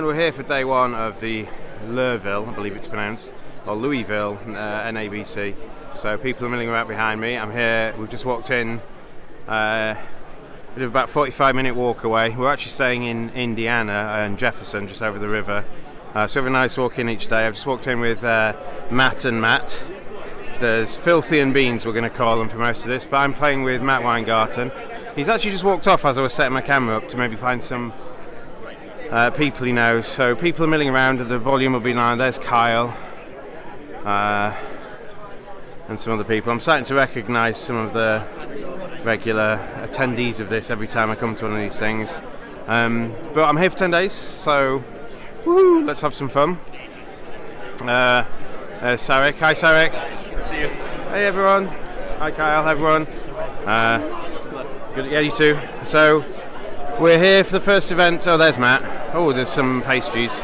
And we're here for day one of the Louisville, I believe it's pronounced, or Louisville NABC. So people are milling about behind me. I'm here, we've just walked in, we live about a 45-minute walk away. We're actually staying in Indiana and Jefferson, just over the river. So we have a nice walk in each day. I've just walked in with Matt and Matt. There's Filthy and Beans, we're going to call them for most of this, but I'm playing with Matt Weingarten. He's actually just walked off as I was setting my camera up to maybe find some people he knows. So people are milling around, the volume will be loud. There's Kyle and some other people. I'm starting to recognise some of the regular attendees of this every time I come to one of these things. But I'm here for 10 days, so woo, let's have some fun. Sarek. Hi Sarek. See you. Hey everyone. Hi Kyle, everyone. Good, yeah, you too. So we're here for the first event. Oh, there's Matt. Oh, there's some pastries.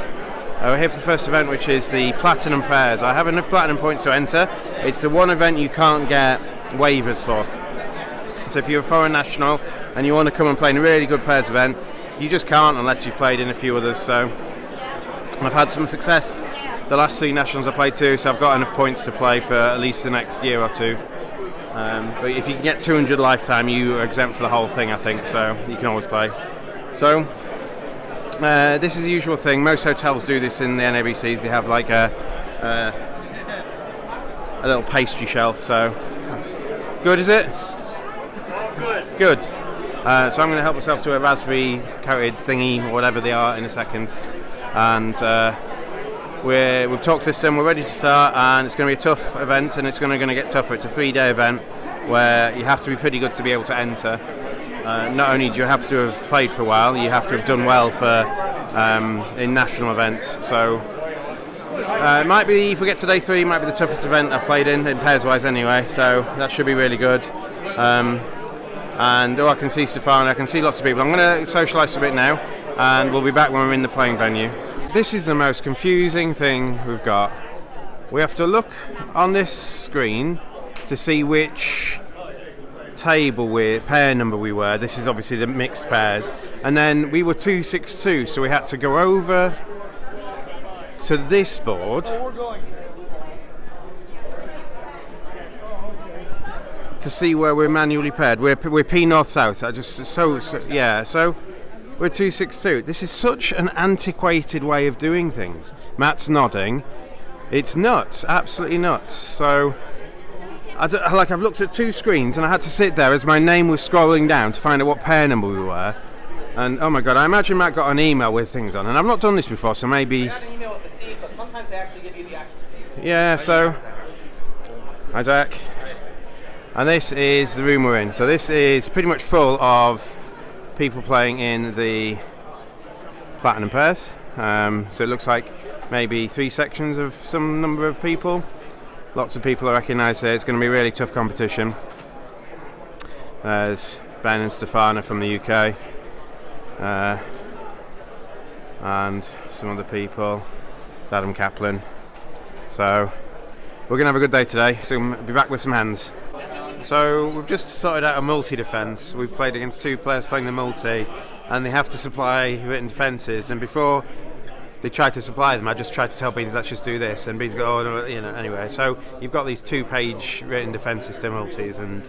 We're here for the first event, which is the Platinum Pairs. I have enough Platinum points to enter. It's the one event you can't get waivers for. So if you're a foreign national and you want to come and play in a really good pairs event, you just can't unless you've played in a few others. So I've had some success the last 3 nationals I played to, so I've got enough points to play for at least the next year or two. But if you can get 200 lifetime, you are exempt for the whole thing, I think, so you can always play. So this is the usual thing. Most hotels do this in the NABCs. They have like a little pastry shelf. So good, is it? Good. So I'm going to help myself to a raspberry coated thingy or whatever they are in a second. And we've talked system. We're ready to start, and it's going to be a tough event, and it's going to get tougher. It's a 3-day event where you have to be pretty good to be able to enter. Not only do you have to have played for a while, you have to have done well for in national events. So it might be, if we get to day 3, it might be the toughest event I've played in pairs-wise anyway. So that should be really good. And I can see Stefan, I can see lots of people. I'm going to socialise a bit now, and we'll be back when we're in the playing venue. This is the most confusing thing we've got. We have to look on this screen to see which table pair number we were. This is obviously the mixed pairs, and then we were 262, so we had to go over to this board to see where we're manually paired. We're P North South. So we're 262. This is such an antiquated way of doing things. Matt's nodding. It's nuts, absolutely nuts. So I've looked at 2 screens and I had to sit there as my name was scrolling down to find out what pair number we were. And oh my god, I imagine Matt got an email with things on, and I've not done this before, so maybe. I got an email with the seed, but sometimes they actually give you the actual table. Yeah, so Isaac. And this is the room we're in. So this is pretty much full of people playing in the Platinum Pairs. So it looks like maybe 3 sections of some number of people. Lots of people I recognise here. It's going to be a really tough competition. There's Ben and Stefana from the UK. And some other people. It's Adam Kaplan. So we're going to have a good day today. So we'll be back with some hands. So we've just sorted out a multi-defence. We've played against 2 players playing the multi, and they have to supply written defences. And before they try to supply them, I just tried to tell Beans, let's just do this. And Beans go, oh, no, anyway. So you've got these 2-page written defences to multis, and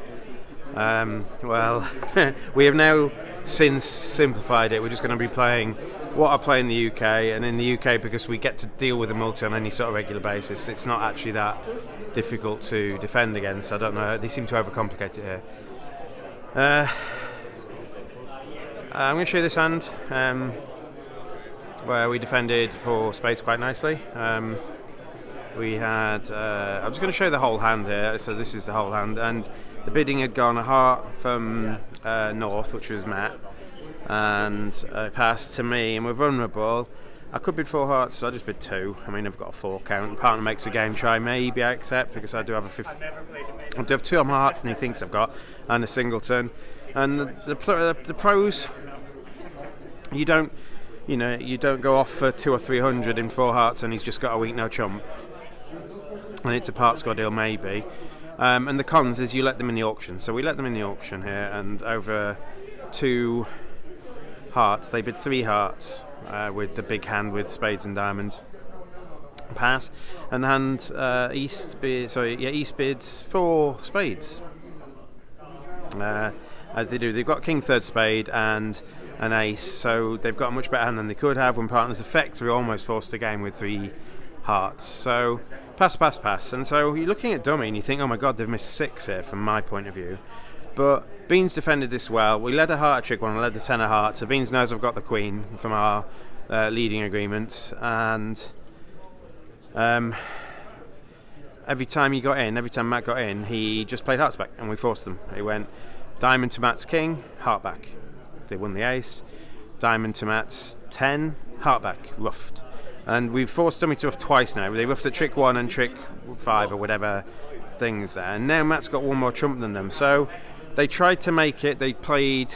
well, we have now since simplified it. We're just going to be playing what I play in the UK, and in the UK, because we get to deal with a multi on any sort of regular basis, it's not actually that difficult to defend against. I don't know, they seem to overcomplicate it here. I'm going to show you this hand where we defended for space quite nicely. We had I'm just going to show you the whole hand here. So this is the whole hand, and the bidding had gone a heart from North, which was Matt, and passed to me, and we're vulnerable. I could bid 4 hearts, so I just bid 2. I mean, I've got a 4 count. Partner makes a game try, maybe I accept, because I do have I do have 2 on my hearts, and he thinks I've got, and a singleton. And the pros, you don't go off for 200 or 300 in 4 hearts, and he's just got a weak no chump, and it's a part score deal maybe. And the cons is you let them in the auction. So we let them in the auction here, and over 2 hearts. They bid 3 hearts with the big hand with spades and diamonds. Pass, and hand East bids 4 spades. As they do, they've got king third spade and an ace, so they've got a much better hand than they could have when partners effectively almost forced a game with 3 hearts. So pass, and so you're looking at dummy and you think, oh my god, they've missed 6 here from my point of view. But Beans defended this well. We led a heart trick one, I led the 10 of hearts, so Beans knows I've got the queen from our leading agreement, and every time Matt got in, he just played hearts back, and we forced them. He went diamond to Matt's king, heart back. They won the ace. Diamond to Matt's 10, heart back, roughed. And we've forced dummy to rough twice now. They roughed at trick 1 and trick 5 or whatever things there. And now Matt's got 1 more trump than them. So they tried to make it. They played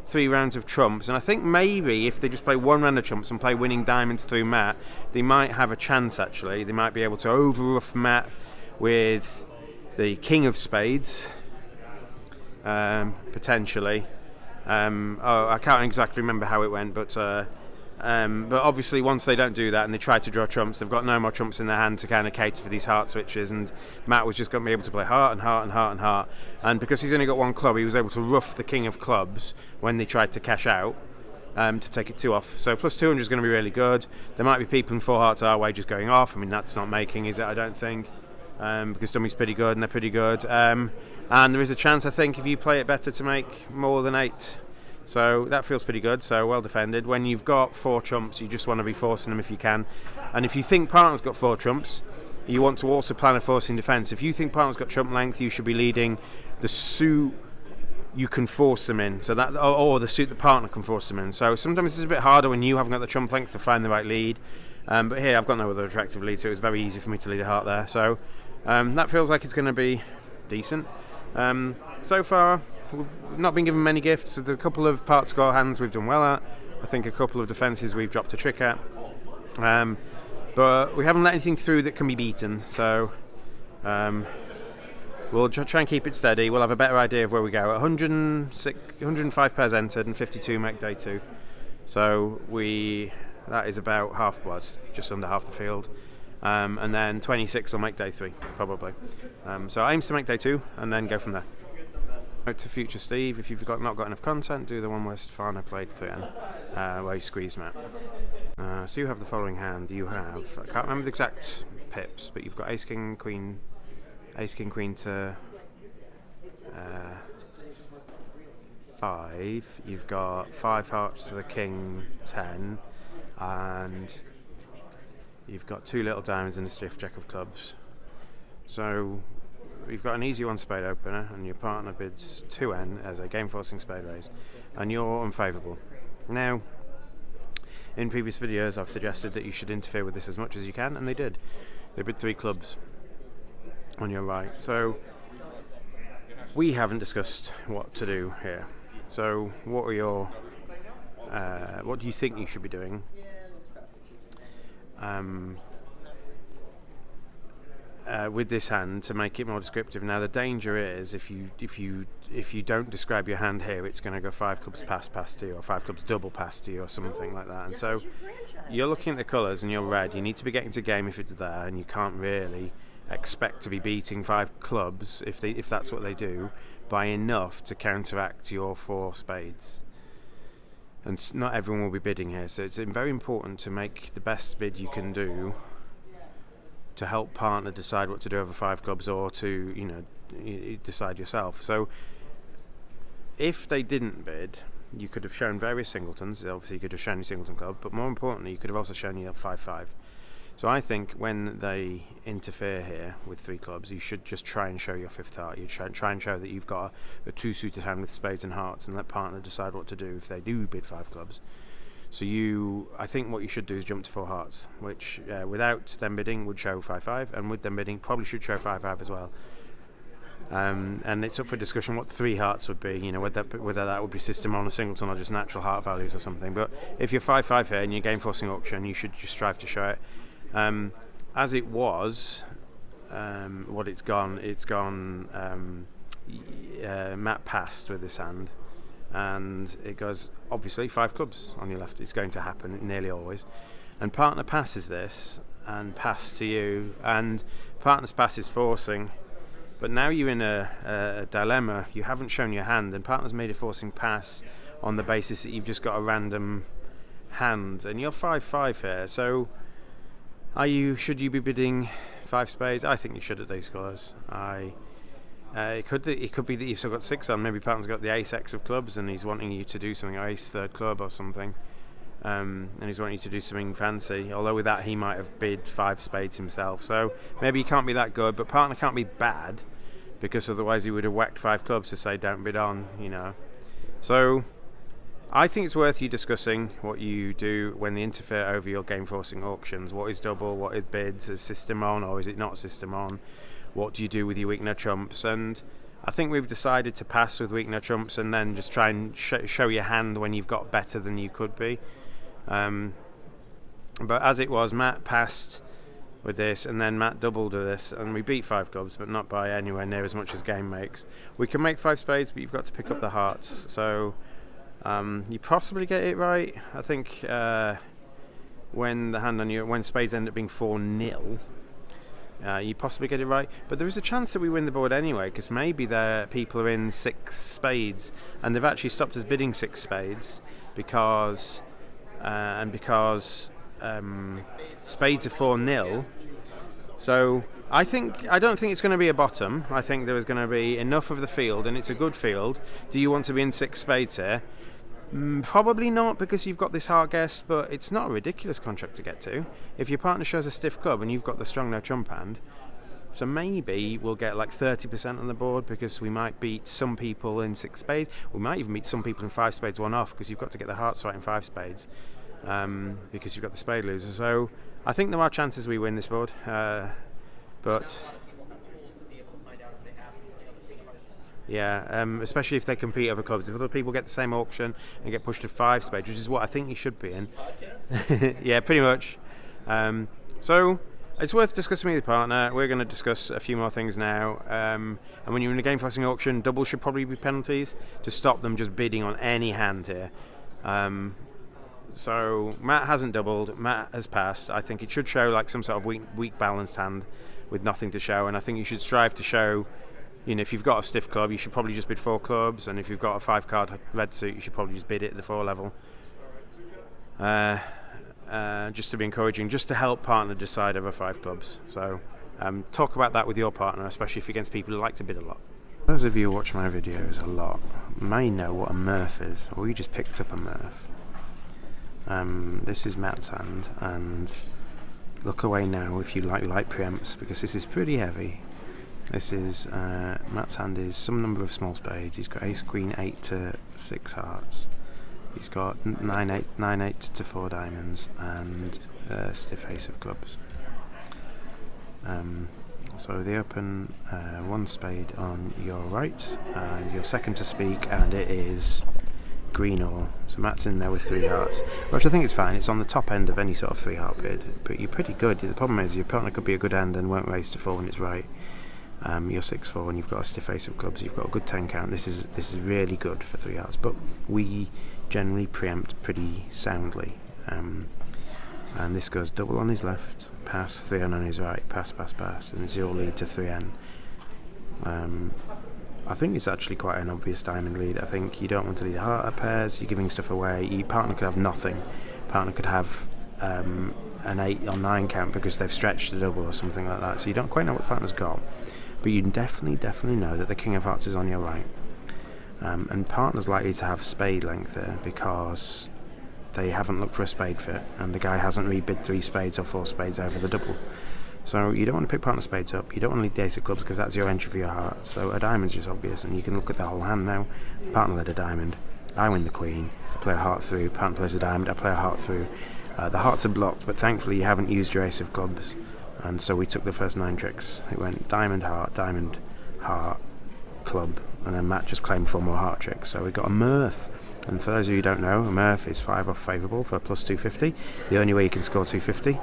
3 rounds of trumps, and I think maybe if they just play 1 round of trumps and play winning diamonds through Matt, they might have a chance. Actually, they might be able to overruff Matt with the king of spades, potentially. I can't exactly remember how it went, but obviously once they don't do that and they try to draw trumps, they've got no more trumps in their hand to kind of cater for these heart switches, and Matt was just going to be able to play heart and heart and heart and heart, and because he's only got 1 club, he was able to rough the king of clubs when they tried to cash out to take it 2 off. So plus 200 is going to be really good. There might be people in 4 hearts our wages going off. I mean, that's not making, is it? I don't think, because dummy's pretty good and they're pretty good, and there is a chance, I think, if you play it better, to make more than 8. So that feels pretty good, so well defended. When you've got 4 trumps, you just want to be forcing them if you can. And if you think partner's got 4 trumps, you want to also plan a forcing defence. If you think partner's got trump length, you should be leading the suit you can force them in, so that, or the suit the partner can force them in. So sometimes it's a bit harder when you haven't got the trump length to find the right lead. But here I've got no other attractive lead, so it was very easy for me to lead a heart there. So that feels like it's going to be decent. So far, we've not been given many gifts. There's a couple of part score hands we've done well at. I think a couple of defences we've dropped a trick at. But we haven't let anything through that can be beaten. So we'll try and keep it steady. We'll have a better idea of where we go. 105 pairs entered and 52 make day 2. So that is about half, well, it's just under half the field. And then 26 will make day 3, probably. So aims to make day 2 and then go from there. Note to future Steve, if you've not got enough content, do the one where Stefano played 3N, where he squeezed Matt. So you have the following hand. You have, I can't remember the exact pips, but you've got ace king queen to 5. You've got 5 hearts to the king 10, and you've got 2 little diamonds and a stiff jack of clubs. So you've got an easy 1 spade opener, and your partner bids 2N as a game forcing spade raise, and you're unfavourable. Now, in previous videos I've suggested that you should interfere with this as much as you can, and they did. They bid 3 clubs on your right. So we haven't discussed what to do here. So what do you think you should be doing? With this hand to make it more descriptive. Now the danger is if you don't describe your hand here, it's going to go 5 clubs past to you, or 5 clubs double past to you, or something like that. And so you're looking at the colours and you're red. You need to be getting to game if it's there, and you can't really expect to be beating 5 clubs if that's what they do by enough to counteract your 4 spades. And not everyone will be bidding here, so it's very important to make the best bid you can do to help partner decide what to do over 5 clubs, or to decide yourself. So if they didn't bid, you could have shown various singletons. Obviously you could have shown your singleton club, but more importantly you could have also shown your 5-5. So I think when they interfere here with 3 clubs, you should just try and show your 5th heart. You try and show that you've got a 2-suited hand with spades and hearts, and let partner decide what to do if they do bid 5 clubs. So I think what you should do is jump to 4 hearts, which without them bidding would show 5-5, and with them bidding probably should show 5-5 as well. And it's up for discussion what 3 hearts would be, whether that would be system on a singleton or just natural heart values or something. But if you're 5-5 here and you're game forcing auction, you should just strive to show it. As it was, it's gone Matt passed with this hand, and it goes, obviously, 5 clubs on your left. It's going to happen nearly always. And partner passes this and pass to you, and partner's pass is forcing. But now you're in a dilemma. You haven't shown your hand, and partner's made a forcing pass on the basis that you've just got a random hand, and you're 5-5 here. So, should you be bidding 5 spades? I think you should at these colours. It could be that you've still got 6 on. Maybe partner's got the ace-x of clubs, and he's wanting you to do something, or ace third club or something, and he's wanting you to do something fancy. Although with that, he might have bid 5 spades himself. So maybe he can't be that good, but partner can't be bad, because otherwise he would have whacked 5 clubs to say don't bid on, So I think it's worth you discussing what you do when they interfere over your game forcing auctions. What is double, what is bids, is system on or is it not system on? What do you do with your weak no trumps? And I think we've decided to pass with weak no trumps and then just try and show your hand when you've got better than you could be. But as it was, Matt passed with this, and then Matt doubled with this, and we beat 5 clubs, but not by anywhere near as much as game makes. We can make 5 spades, but you've got to pick up the hearts. So you possibly get it right. I think when spades end up being 4-0, you possibly get it right. But there is a chance that we win the board anyway, because maybe people are in 6 spades, and they've actually stopped us bidding 6 spades because spades are 4-0. So I don't think it's going to be a bottom. I think there is going to be enough of the field, and it's a good field. Do you want to be in 6 spades here? Probably not, because you've got this hard guess, but it's not a ridiculous contract to get to. If your partner shows a stiff club and you've got the strong no trump hand, so maybe we'll get like 30% on the board, because we might beat some people in 6 spades. We might even beat some people in 5 spades 1 off, because you've got to get the hearts right in 5 spades. Because you've got the spade loser. So I think there are chances we win this board, but yeah, especially if they compete over clubs. If other people get the same auction and get pushed to 5 spades, which is what I think you should be in. Yeah, pretty much. So it's worth discussing with your partner. We're going to discuss a few more things now. And when you're in a game forcing auction, doubles should probably be penalties to stop them just bidding on any hand here. So Matt hasn't doubled, Matt has passed. I think it should show like some sort of weak balanced hand with nothing to show, and I think you should strive to show, if you've got a stiff club, you should probably just bid 4 clubs, and if you've got a 5-card red suit, you should probably just bid it at the 4 level. Just to be encouraging, just to help partner decide over 5 clubs. So talk about that with your partner, especially if you're against people who like to bid a lot. Those of you who watch my videos a lot may know what a Murph is, or you just picked up a Murph. This is Matt's hand, and look away now if you like light preempts, because this is pretty heavy. This is Matt's hand is some number of small spades. He's got ace, queen, 8 to 6 hearts. He's got 9-8 to 4 diamonds, and stiff ace of clubs. So they open 1 spade on your right, and you're second to speak, and it is green all. So Matt's in there with 3 hearts, which I think is fine. It's on the top end of any sort of 3-heart bid, but you're pretty good. The problem is your partner could be a good hand and won't raise to 4 when it's right. You're 6-4 and you've got a stiff ace of clubs. You've got a good 10 count. This is really good for 3 hearts, but we generally preempt pretty soundly. And this goes double on his left, pass, 3N on his right, pass, and it's all lead to 3N. I think it's actually quite an obvious diamond lead. I think you don't want to lead a heart at pairs. You're giving stuff away. Your partner could have nothing. Partner could have an 8 or 9 count because they've stretched the double or something like that. So you don't quite know what partner's got, but you definitely know that the king of hearts is on your right. And partner's likely to have spade length there because they haven't looked for a spade fit, and the guy hasn't rebid 3 spades or 4 spades over the double. So you don't want to pick partner spades up. You don't want to lead the ace of clubs because that's your entry for your heart. So a diamond's just obvious, and you can look at the whole hand now. Partner led a diamond. I win the queen. I play a heart through. Partner plays a diamond. I play a heart through. The hearts are blocked, but thankfully you haven't used your ace of clubs. And so we took the first 9 tricks. It went diamond, heart, club, and then Matt just claimed 4 more heart tricks. So we got a Murph. And for those of you who don't know, a Murph is 5 off favourable for plus 250. The only way you can score 250.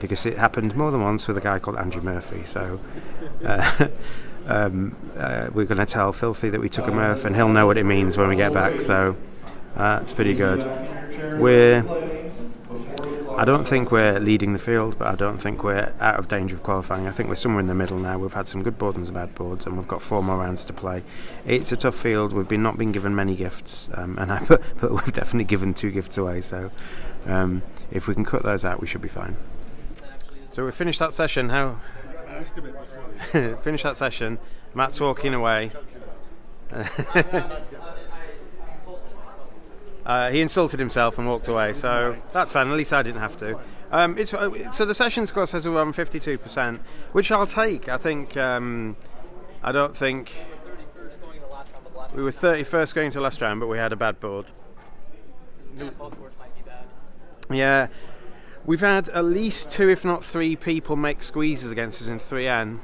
Because it happened more than once with a guy called Andrew Murphy. So we're going to tell Filthy that we took a mirth, and he'll know what it means when we get back. So it's pretty good. I don't think we're leading the field, but I don't think we're out of danger of qualifying. I think we're somewhere in the middle now. We've had some good boards and some bad boards, and we've got 4 more rounds to play. It's a tough field. We've not been given many gifts, but we've definitely given 2 gifts away. So if we can cut those out, we should be fine. So we finished that session. Finished that session. Matt's walking away. He insulted himself and walked away, so that's fine. At least I didn't have to. So the session score says we're on 52%, which I'll take. I think I don't think we were 31st going to last round, but we had a bad board. Yeah, both boards might be bad. Yeah, we've had at least 2, if not 3, people make squeezes against us in 3N.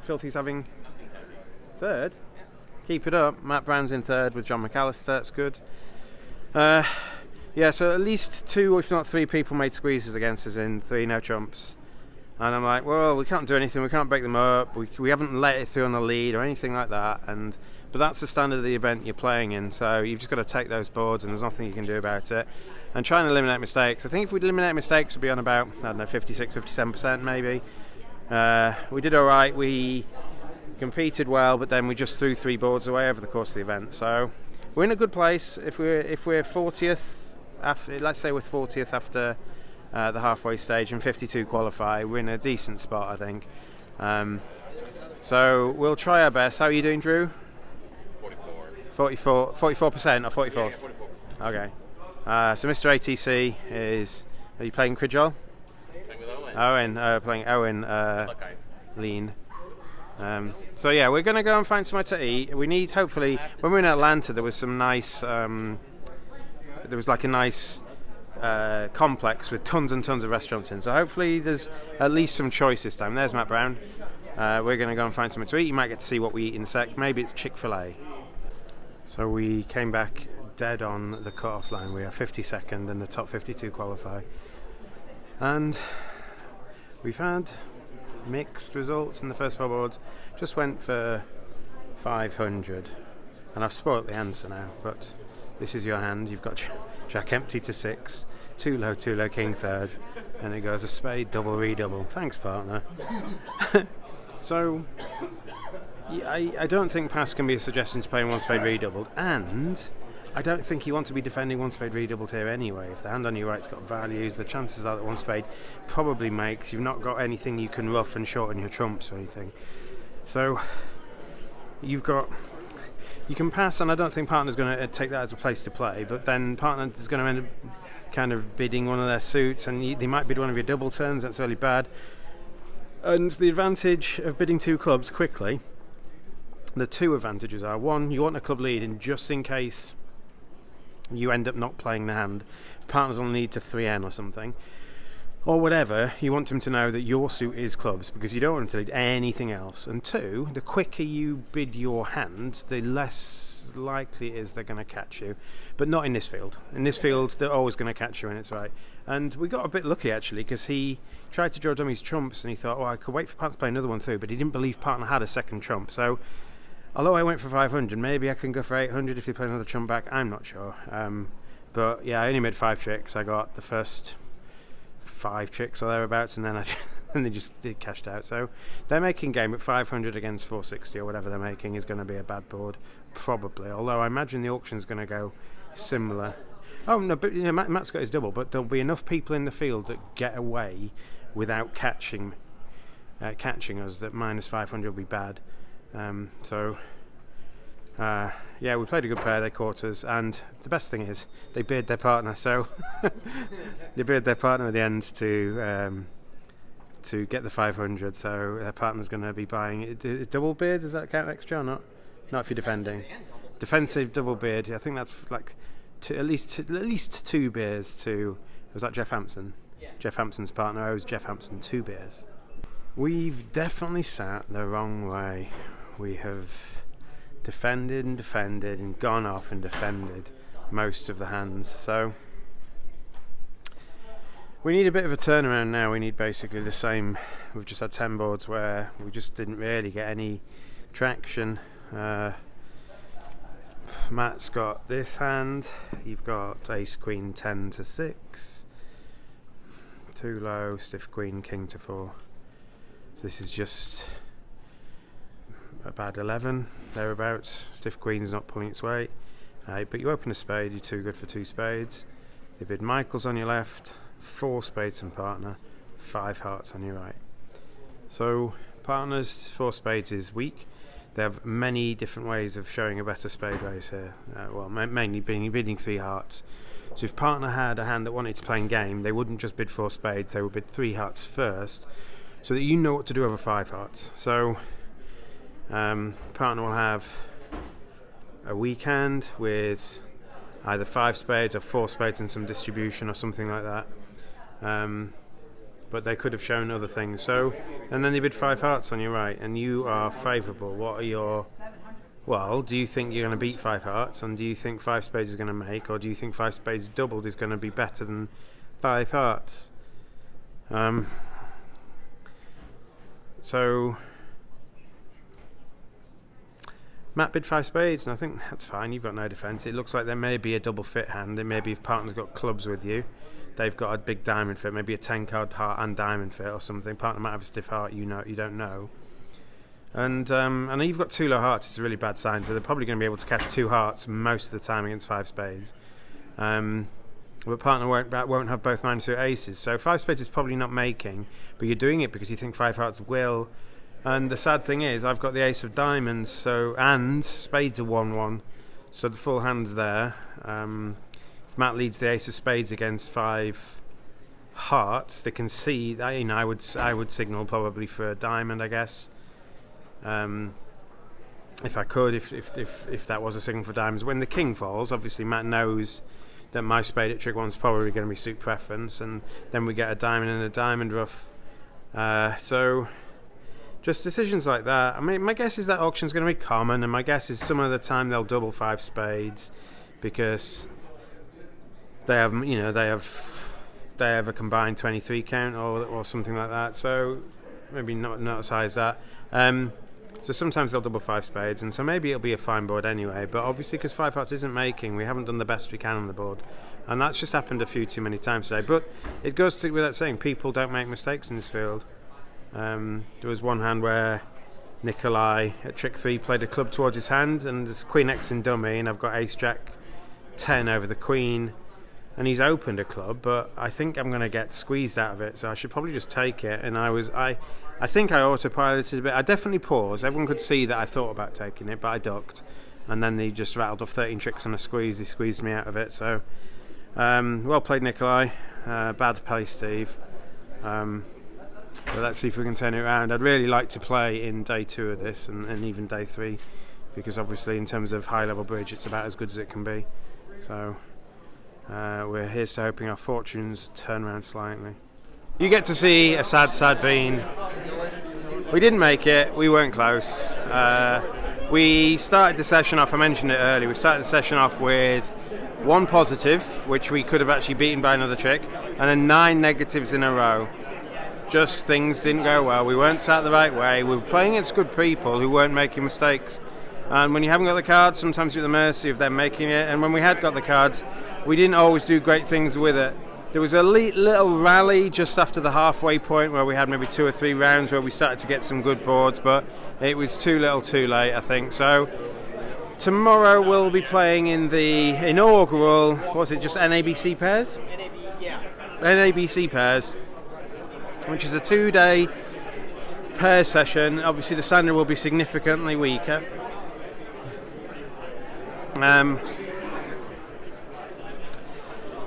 Filthy's having 3rd. Keep it up. Matt Brown's in 3rd with John McAllister. That's good. Yeah, so at least 2, if not 3, people made squeezes against us in 3 no trumps. And I'm like, well, we can't do anything. We can't break them up. We haven't let it through on the lead or anything like that. But that's the standard of the event you're playing in. So you've just got to take those boards, and there's nothing you can do about it. And try and eliminate mistakes. I think if we'd eliminate mistakes, we'd be on about, 56, 57% maybe. We did all right. We competed well, but then we just threw 3 boards away over the course of the event. So we're in a good place. If we're 40th, let's say we're 40th after the halfway stage and 52 qualify, we're in a decent spot, I think. So we'll try our best. How are you doing, Drew? 44% or 44th? Yeah, 44. Okay. So Mr. ATC is. Are you playing Cridgel? Playing with Owen. Playing Owen. Lean. So yeah, we're going to go and find somewhere to eat. We need, hopefully, when we were in Atlanta, there was some nice. There was like a nice complex with tons and tons of restaurants in. So hopefully there's at least some choice this time. There's Matt Brown. We're going to go and find somewhere to eat. You might get to see what we eat in a sec. Maybe it's Chick-fil-A. So we came back dead on the cut-off line. We are 52nd and the top 52 qualify. And we've had mixed results in the first 4 boards. Just went for 500. And I've spoilt the answer now, but this is your hand. You've got Jack empty to 6, too low, king 3rd. And it goes a spade, double, redouble. Thanks, partner. So I don't think pass can be a suggestion to playing 1 spade redoubled, and I don't think you want to be defending 1 spade redoubled here anyway. If the hand on your right's got values, the chances are that 1 spade probably makes. You've not got anything you can rough and shorten your trumps or anything. So you can pass, and I don't think partner's going to take that as a place to play, but then partner is going to end up kind of bidding one of their suits, and they might bid one of your double turns. That's really bad. And the advantage of bidding 2 clubs quickly, the 2 advantages are: 1, you want a club lead, and just in case you end up not playing the hand, if partners on lead to 3N or something, or whatever, you want them to know that your suit is clubs, because you don't want them to lead anything else. And 2, the quicker you bid your hand, the less likely it is they're going to catch you. But not in this field. In this field, they're always going to catch you when it's right. And we got a bit lucky, actually, because he tried to draw dummies trumps, and he thought, I could wait for partner to play another one through, but he didn't believe partner had a second trump. So although I went for 500, maybe I can go for 800 if they play another trump back. I'm not sure. But yeah, I only made 5 tricks. I got the first 5 tricks or thereabouts, and then they just cashed out. So they're making game at 500 against 460 or whatever they're making is going to be a bad board, probably. Although I imagine the auction's going to go similar. Oh no, but Matt's got his double, but there'll be enough people in the field that get away without catching us that minus 500 will be bad. Yeah, we played a good pair. They caught us, and the best thing is they bid their partner. So they bid their partner at the end to get the 500. So their partner's going to be buying double bid. Does that count extra or not? Not if you're defending. Defensive double bid. I think that's like at least 2 beers to. Was that Jeff Hampson? Yeah. Jeff Hampson's partner owes Jeff Hampson 2 beers. We've definitely sat the wrong way. We have defended and gone off and defended most of the hands. So We need a bit of a turnaround now. We need basically the same. We've just had 10 boards where we just didn't really get any traction. Matt's got this hand. You've got ace queen 10 to 6. Too low, stiff queen, king to 4. So this is just a bad 11, thereabouts. Stiff queen's not pulling its weight. But you open a spade, you're too good for 2 spades. They bid Michael's on your left, 4 spades and partner, 5 hearts on your right. So partners, 4 spades is weak. They have many different ways of showing a better spade race here. Mainly bidding 3 hearts. So if partner had a hand that wanted to play in game, they wouldn't just bid 4 spades, they would bid 3 hearts first, so that you know what to do over 5 hearts. So partner will have a weak hand with either 5 spades or 4 spades and some distribution or something like that. But they could have shown other things. So, and then they bid 5 hearts on your right, and you are favourable. What are your... Well, do you think you're going to beat 5 hearts, and do you think 5 spades is going to make, or do you think 5 spades doubled is going to be better than 5 hearts? So Matt bid 5 spades, and I think that's fine. You've got no defence. It looks like there may be a double fit hand, and maybe if partner's got clubs with you, they've got a big diamond fit, maybe a 10 card heart and diamond fit or something. Partner might have a stiff heart, you don't know. And I know you've got 2 low hearts. It's a really bad sign, so they're probably going to be able to cash 2 hearts most of the time against 5 spades. But partner won't have both -2 aces, so 5 spades is probably not making, but you're doing it because you think 5 hearts will. And the sad thing is, I've got the ace of diamonds, so, and spades are 1-1, so the full hand's there. If Matt leads the ace of spades against 5 hearts, they can see that, you know, I would signal probably for a diamond, I guess. If I could, if that was a signal for diamonds. When the king falls, obviously Matt knows that my spade at trick 1's probably going to be suit preference, and then we get a diamond and a diamond ruff. So just decisions like that. I mean, my guess is that auction's going to be common, and my guess is some of the time they'll double 5 spades because they have, you know, they have a combined 23 count or something like that. So maybe not as high as that. So sometimes they'll double 5 spades, and so maybe it'll be a fine board anyway. But obviously, because 5 hearts isn't making, we haven't done the best we can on the board, and that's just happened a few too many times today. But it goes without saying, people don't make mistakes in this field. There was one hand where Nikolai at trick 3 played a club towards his hand, and there's Queen X in dummy, and I've got Ace Jack 10 over the Queen, and he's opened a club, but I think I'm going to get squeezed out of it, so I should probably just take it. And I think I autopiloted a bit. I definitely paused. Everyone could see that I thought about taking it, but I ducked, and then he just rattled off 13 tricks on a squeeze. He squeezed me out of it. So well played, Nikolai. Bad play, Steve. But let's see if we can turn it around. I'd really like to play in day 2 of this, and even day 3, because obviously in terms of high level bridge it's about as good as it can be. So we're here's to hoping our fortunes turn around slightly. You get to see a sad bean. We didn't make it, we weren't close. We started the session off, I mentioned it earlier, we started the session off with 1 positive, which we could have actually beaten by another trick, and then 9 negatives in a row. Just things didn't go well, we weren't sat the right way, we were playing against good people who weren't making mistakes. And when you haven't got the cards, sometimes you're at the mercy of them making it, and when we had got the cards, we didn't always do great things with it. There was a little rally just after the halfway point where we had maybe 2 or 3 rounds where we started to get some good boards, but it was too little too late, I think. So tomorrow we'll be playing in the inaugural, was it just NABC pairs? NABC pairs, which is a 2-day pair session. Obviously the standard will be significantly weaker.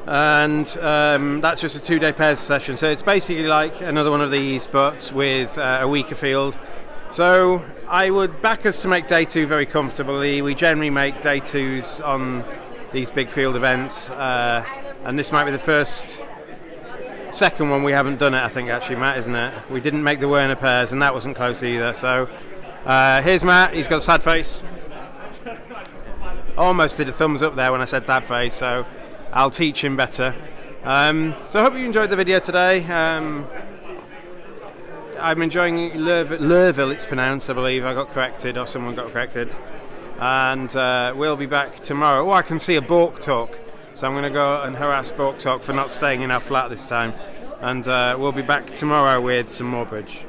And that's just a 2-day pairs session, so it's basically like another one of these but with a weaker field. So I would back us to make day 2 very comfortably. We generally make day 2s on these big field events, and this might be the second one we haven't done it, I think, actually, Matt, isn't it? We didn't make the Werner pairs, and that wasn't close either. So here's Matt, he's got a sad face. Almost did a thumbs up there when I said that face, so I'll teach him better. So I hope you enjoyed the video today. I'm enjoying Louisville, it's pronounced, I believe. I got corrected, or someone got corrected. And we'll be back tomorrow. Oh, I can see a Bork Talk. So I'm going to go and harass Bork Talk for not staying in our flat this time. And we'll be back tomorrow with some more bridge.